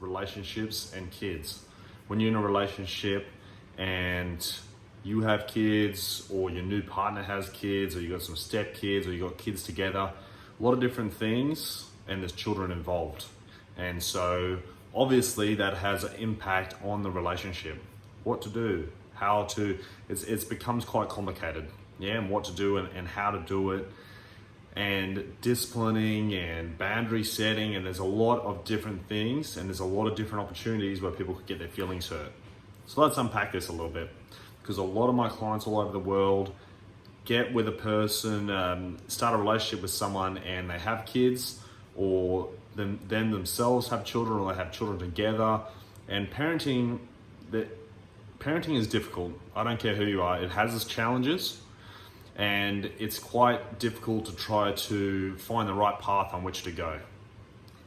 relationships and kids. When you're in a relationship and you have kids, or your new partner has kids, or you got some step kids, or you got kids together, a lot of different things, and there's children involved. And so obviously that has an impact on the relationship. What to do, how to, it becomes quite complicated, yeah, and what to do and how to do it, and disciplining and boundary setting, and there's a lot of different things, and there's a lot of different opportunities where people could get their feelings hurt. So let's unpack this a little bit, because a lot of my clients all over the world get with a person, start a relationship with someone, and they have kids, or them themselves have children, or they have children together. And parenting is difficult. I don't care who you are. It has its challenges, and it's quite difficult to try to find the right path on which to go.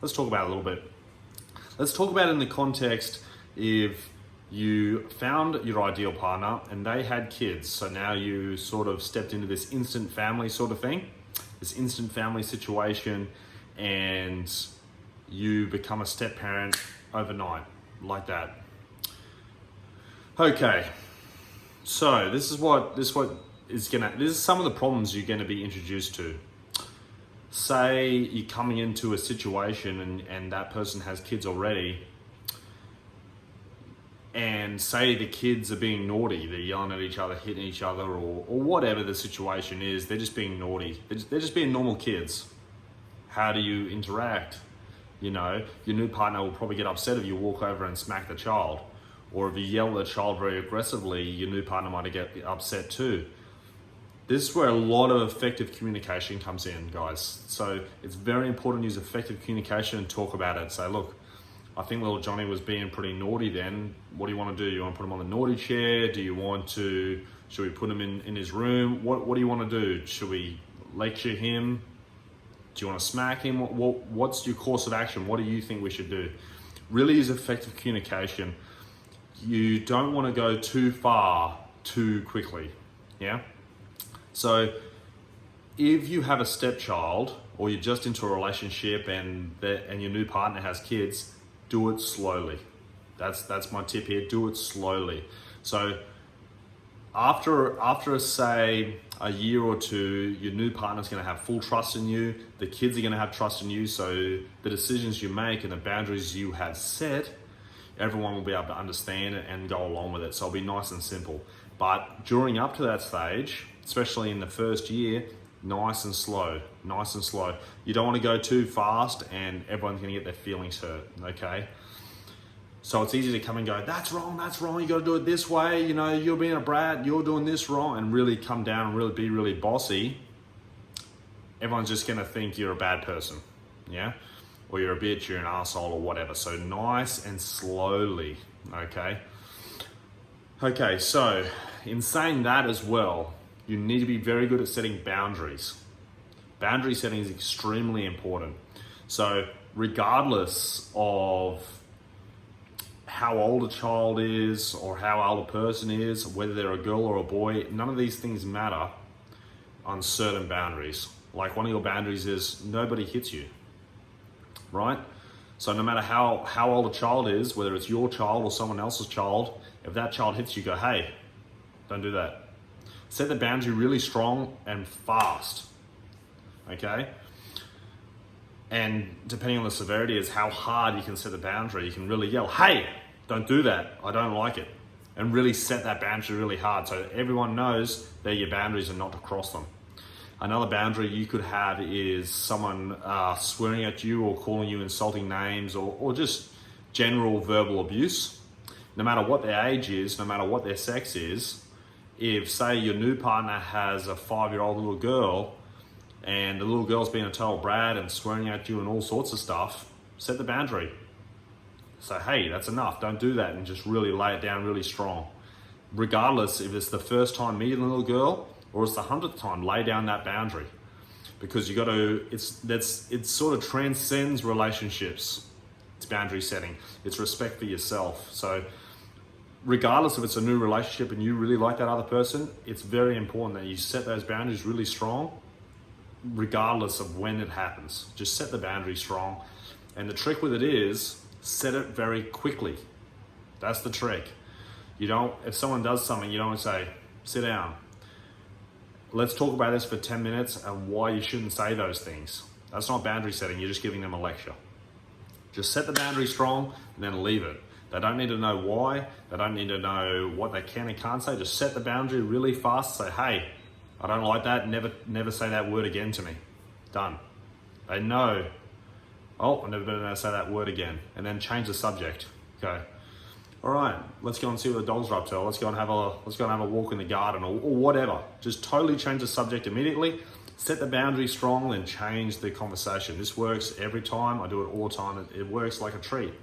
Let's talk about it a little bit. Let's talk about it in the context if you found your ideal partner and they had kids. So now you sort of stepped into this instant family sort of thing, this instant family situation, and you become a step parent overnight, like that. Okay, so this is some of the problems you're gonna be introduced to. Say you're coming into a situation and that person has kids already, and say the kids are being naughty, they're yelling at each other, hitting each other, or whatever the situation is, they're just being naughty. They're just being normal kids. How do you interact? You know, your new partner will probably get upset if you walk over and smack the child. Or if you yell at the child very aggressively, your new partner might get upset too. This is where a lot of effective communication comes in, guys. So it's very important to use effective communication and talk about it. Say, look, I think little Johnny was being pretty naughty then. What do you want to do? You want to put him on the naughty chair? Should we put him in his room? What do you want to do? Should we lecture him? Do you want to smack him? What's your course of action? What do you think we should do? Really use effective communication. You don't want to go too far too quickly, yeah? So if you have a stepchild, or you're just into a relationship and your new partner has kids, do it slowly. That's my tip here, do it slowly. So after say a year or two, your new partner's gonna have full trust in you, the kids are gonna have trust in you, so the decisions you make and the boundaries you have set, everyone will be able to understand it and go along with it. So it'll be nice and simple. But during up to that stage, especially in the first year, nice and slow. You don't want to go too fast and everyone's gonna get their feelings hurt, okay? So it's easy to come and go, that's wrong, you gotta do it this way, you know, you're being a brat, you're doing this wrong, and really come down and really be really bossy. Everyone's just gonna think you're a bad person, yeah? Or you're a bitch, you're an asshole, or whatever. So nice and slowly, okay? Okay, so in saying that as well, you need to be very good at setting boundaries. Boundary setting is extremely important. So regardless of how old a child is or how old a person is, whether they're a girl or a boy, none of these things matter on certain boundaries. Like one of your boundaries is nobody hits you, right? So no matter how old a child is, whether it's your child or someone else's child, if that child hits you, go, hey, don't do that. Set the boundary really strong and fast, okay? And depending on the severity is how hard you can set the boundary. You can really yell, hey, don't do that, I don't like it. And really set that boundary really hard so that everyone knows they're your boundaries and not to cross them. Another boundary you could have is someone swearing at you or calling you insulting names or just general verbal abuse. No matter what their age is, no matter what their sex is, if say your new partner has a 5-year-old little girl and the little girl's being a total brat and swearing at you and all sorts of stuff, set the boundary. Say, hey, that's enough, don't do that, and just really lay it down really strong. Regardless if it's the first time meeting the little girl or it's the 100th time, lay down that boundary. Because you got to, it sort of transcends relationships. It's boundary setting, it's respect for yourself. So regardless if it's a new relationship and you really like that other person, it's very important that you set those boundaries really strong, regardless of when it happens. Just set the boundary strong. And the trick with it is set it very quickly. That's the trick. You don't, if someone does something, you don't say, sit down. Let's talk about this for 10 minutes and why you shouldn't say those things. That's not boundary setting, you're just giving them a lecture. Just set the boundary strong and then leave it. They don't need to know why, they don't need to know what they can and can't say. Just set the boundary really fast, say, hey, I don't like that, never say that word again to me. Done. They know, oh, I'm never going to say that word again. And then change the subject. Okay. All right, let's go and see what the dogs are up to. Let's go and have a walk in the garden or whatever. Just totally change the subject immediately. Set the boundary strong, then change the conversation. This works every time. I do it all the time. It works like a treat.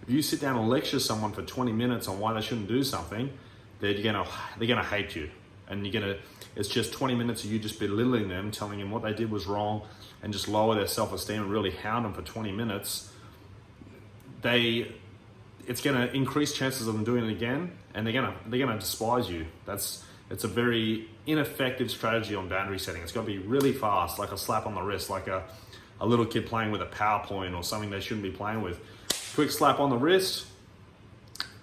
If you sit down and lecture someone for 20 minutes on why they shouldn't do something, they're gonna hate you, and it's just 20 minutes of you just belittling them, telling them what they did was wrong, and just lower their self-esteem and really hound them for 20 minutes. It's going to increase chances of them doing it again, and they're going to despise you. It's a very ineffective strategy on boundary setting. It's got to be really fast, like a slap on the wrist, like a little kid playing with a PowerPoint or something they shouldn't be playing with. Quick slap on the wrist,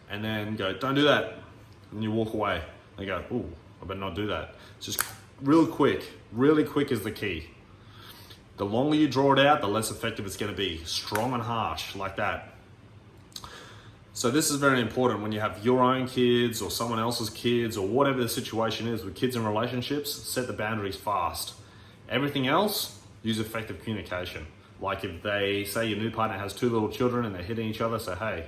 and then go, don't do that. And you walk away. They go, ooh, I better not do that. It's just really quick is the key. The longer you draw it out, the less effective it's going to be. Strong and harsh, like that. So this is very important when you have your own kids or someone else's kids or whatever the situation is with kids and relationships. Set the boundaries fast. Everything else, use effective communication. Like if they say your new partner has 2 little children and they're hitting each other, say, hey,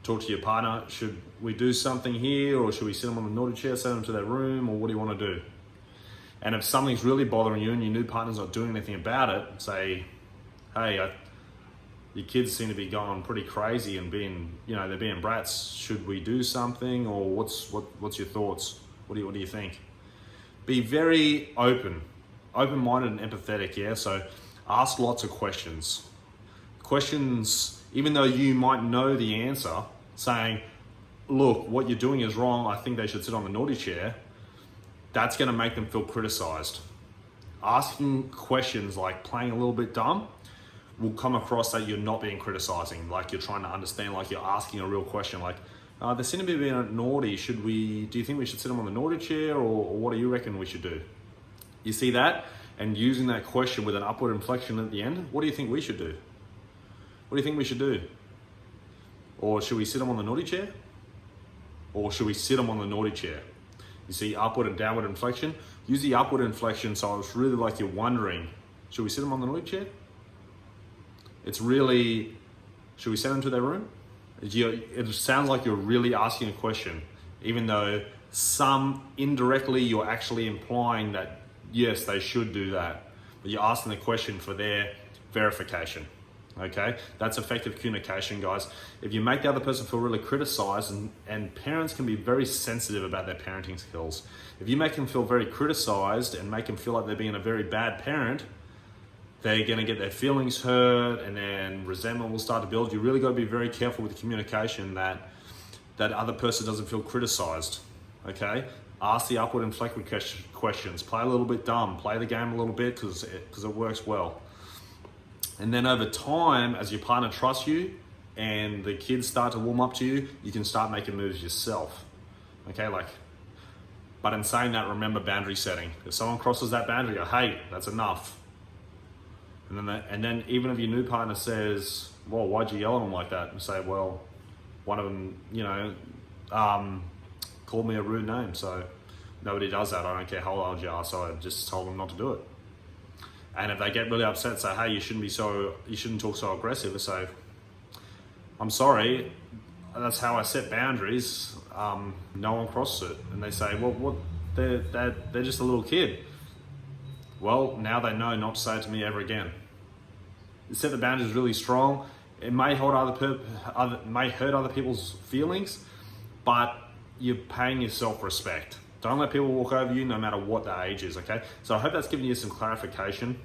talk to your partner. Should we do something here, or should we sit them on the naughty chair, send them to their room, or what do you want to do? And if something's really bothering you and your new partner's not doing anything about it, say, hey, your kids seem to be going pretty crazy and they're being brats. Should we do something, or what's your thoughts? What do you think? Be very open-minded and empathetic. Yeah. So ask lots of questions. Questions, even though you might know the answer, saying, "Look, what you're doing is wrong. I think they should sit on the naughty chair." That's going to make them feel criticized. Asking questions like playing a little bit dumb will come across that you're not being criticizing, like you're trying to understand, like you're asking a real question, like, they seem to be being naughty. Do you think we should sit them on the naughty chair, or what do you reckon we should do? You see that? And using that question with an upward inflection at the end, what do you think we should do? What do you think we should do? Or should we sit them on the naughty chair? Or should we sit them on the naughty chair? You see upward and downward inflection? Use the upward inflection so it's really like you're wondering, should we sit them on the naughty chair? It's really, should we send them to their room? It sounds like you're really asking a question, even though indirectly you're actually implying that, yes, they should do that. But you're asking the question for their verification, okay? That's effective communication, guys. If you make the other person feel really criticized, and parents can be very sensitive about their parenting skills. If you make them feel very criticized and make them feel like they're being a very bad parent, they're going to get their feelings hurt, and then resentment will start to build. You really got to be very careful with the communication that other person doesn't feel criticized, okay? Ask the upward inflected questions. Play a little bit dumb. Play the game a little bit because it works well. And then over time, as your partner trusts you and the kids start to warm up to you, you can start making moves yourself, okay? But in saying that, remember boundary setting. If someone crosses that boundary, go, hey, that's enough. And then even if your new partner says, well, why'd you yell at them like that? And say, well, one of them, called me a rude name. So nobody does that. I don't care how old you are. So I just told them not to do it. And if they get really upset, say, hey, you shouldn't talk so aggressive. And say, I'm sorry, that's how I set boundaries. No one crosses it. And they say, well, they're just a little kid. Well, now they know not to say it to me ever again. You set the boundaries really strong. It may hurt other people's feelings, but you're paying yourself respect. Don't let people walk over you no matter what the age is, okay? So I hope that's given you some clarification.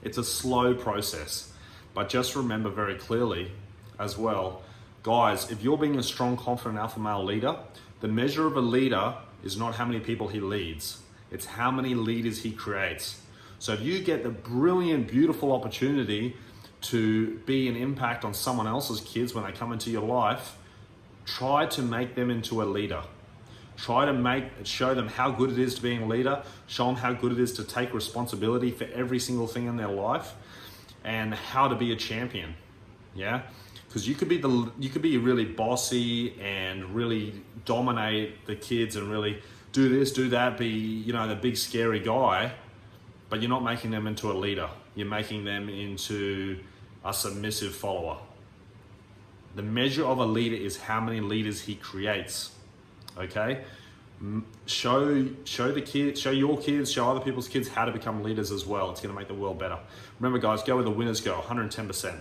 It's a slow process, but just remember very clearly as well, guys, if you're being a strong, confident alpha male leader, the measure of a leader is not how many people he leads. It's how many leaders he creates. So if you get the brilliant, beautiful opportunity to be an impact on someone else's kids when they come into your life, try to make them into a leader. Try to show them how good it is to being a leader, show them how good it is to take responsibility for every single thing in their life, and how to be a champion. Yeah? Because you could be really bossy and really dominate the kids and really do this, do that, be, the big scary guy, but you're not making them into a leader. You're making them into a submissive follower. The measure of a leader is how many leaders he creates. Okay? Show the kids, show your kids, show other people's kids how to become leaders as well. It's going to make the world better. Remember, guys, go where the winners go, 110%.